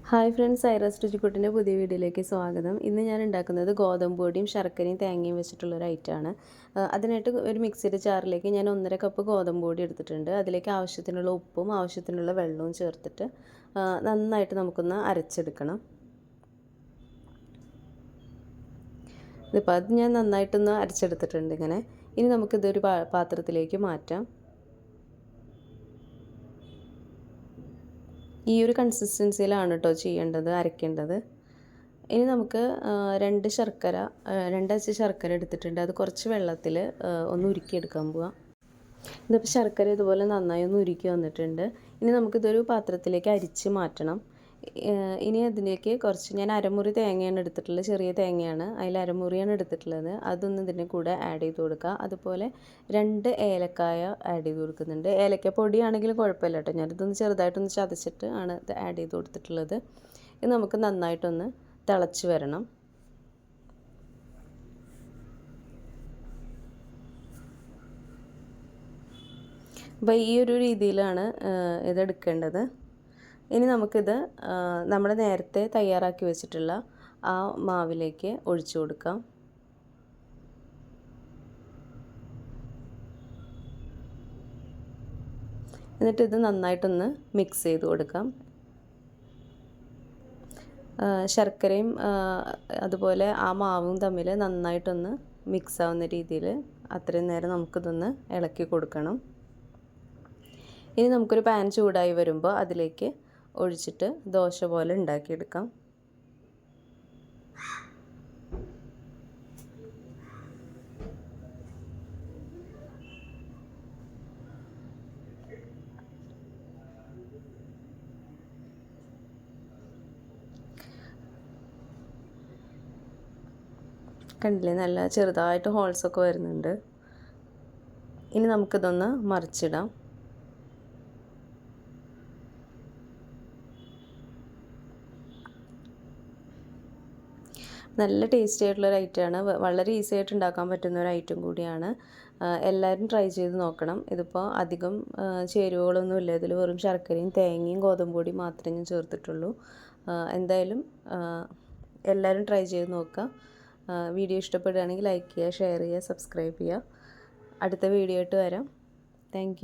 Hi friends, Aires രുചിക്കുട്ടിൻ്റെ പുതിയ വീഡിയോയിലേക്ക് സ്വാഗതം. ഇന്ന് ഞാൻ ഉണ്ടാക്കുന്നത് ഗോതമ്പ് പൊടിയും ശർക്കരയും തേങ്ങയും വെച്ചിട്ടുള്ളൊരു ഐറ്റമാണ്. അതിനായിട്ട് ഒരു മിക്സിയുടെ ജാറിലേക്ക് ഞാൻ 1.5 കപ്പ് ഗോതമ്പ് പൊടി എടുത്തിട്ടുണ്ട്. അതിലേക്ക് ആവശ്യത്തിനുള്ള ഉപ്പും ആവശ്യത്തിനുള്ള വെള്ളവും ചേർത്തിട്ട് നന്നായിട്ട് നമുക്കൊന്ന് അരച്ചെടുക്കണം. ഇതിപ്പോൾ അത് ഞാൻ നന്നായിട്ടൊന്ന് അരച്ചെടുത്തിട്ടുണ്ട് ഇങ്ങനെ. ഇനി നമുക്കിതൊരു പാത്രത്തിലേക്ക് മാറ്റാം. ഈ ഒരു കൺസിസ്റ്റൻസിയിലാണ് കേട്ടോ ചെയ്യേണ്ടത്, അരയ്ക്കേണ്ടത്. ഇനി നമുക്ക് 2 അച്ച് ശർക്കര എടുത്തിട്ടുണ്ട്. അത് കുറച്ച് വെള്ളത്തിൽ ഒന്ന് ഉരുക്കിയെടുക്കാൻ പോവാം. ഇതിപ്പോൾ ശർക്കര ഇതുപോലെ നന്നായി ഒന്ന് ഉരുക്കി വന്നിട്ടുണ്ട്. ഇനി നമുക്കിതൊരു പാത്രത്തിലേക്ക് അരിച്ച് മാറ്റണം. ഇനി അതിലേക്ക് കുറച്ച് ഞാൻ അരമുറി തേങ്ങയാണ് എടുത്തിട്ടുള്ളത്, ചെറിയ തേങ്ങയാണ്, അതിൽ അരമുറിയാണ് എടുത്തിട്ടുള്ളത്. അതൊന്ന് ഇതിൻ്റെ കൂടെ ആഡ് ചെയ്ത് കൊടുക്കുക. അതുപോലെ 2 ഏലക്കായ ആഡ് ചെയ്ത് കൊടുക്കുന്നുണ്ട്. ഏലക്ക പൊടിയാണെങ്കിലും കുഴപ്പമില്ല കേട്ടോ. ഞാനിതൊന്ന് ചെറുതായിട്ടൊന്ന് ചതച്ചിട്ട് ആണ് ഇത് ആഡ് ചെയ്ത് കൊടുത്തിട്ടുള്ളത്. ഇത് നമുക്ക് നന്നായിട്ടൊന്ന് തിളച്ച് വരണം. അപ്പോൾ ഈ ഒരു രീതിയിലാണ് ഇതെടുക്കേണ്ടത്. ഇനി നമുക്കിത് നമ്മൾ നേരത്തെ തയ്യാറാക്കി വെച്ചിട്ടുള്ള ആ മാവിലേക്ക് ഒഴിച്ചു കൊടുക്കാം. എന്നിട്ട് ഇത് നന്നായിട്ടൊന്ന് മിക്സ് ചെയ്ത് കൊടുക്കാം. ശർക്കരയും അതുപോലെ ആ മാവും തമ്മിൽ നന്നായിട്ടൊന്ന് മിക്സ് ആവുന്ന രീതിയിൽ അത്രയും നേരം നമുക്കിതൊന്ന് ഇളക്കി കൊടുക്കണം. ഇനി നമുക്കൊരു പാൻ ചൂടായി വരുമ്പോൾ അതിലേക്ക് ഒഴിച്ചിട്ട് ദോശ പോലെ ഉണ്ടാക്കിയെടുക്കാം. കണ്ടില്ലേ, നല്ല ചെറുതായിട്ട് ഹോൾസൊക്കെ വരുന്നുണ്ട്. ഇനി നമുക്കിതൊന്ന് മറിച്ചിടാം. നല്ല ടേസ്റ്റി ആയിട്ടുള്ളൊരു ഐറ്റമാണ്. വളരെ ഈസി ആയിട്ട് ഉണ്ടാക്കാൻ പറ്റുന്ന ഒരു ഐറ്റം കൂടിയാണ്. എല്ലാവരും ട്രൈ ചെയ്ത് നോക്കണം. ഇതിപ്പോൾ അധികം ചേരുവകളൊന്നുമില്ല. ഇതിൽ വെറും ശർക്കരയും തേങ്ങയും ഗോതമ്പ് പൊടിയും മാത്രമേ ഞാൻ ചേർത്തിട്ടുള്ളൂ. എന്തായാലും എല്ലാവരും ട്രൈ ചെയ്ത് നോക്കുക. വീഡിയോ ഇഷ്ടപ്പെടുകയാണെങ്കിൽ ലൈക്ക് ചെയ്യുക, ഷെയർ ചെയ്യുക, സബ്സ്ക്രൈബ് ചെയ്യുക. അടുത്ത വീഡിയോ ആയിട്ട് വരാം. താങ്ക്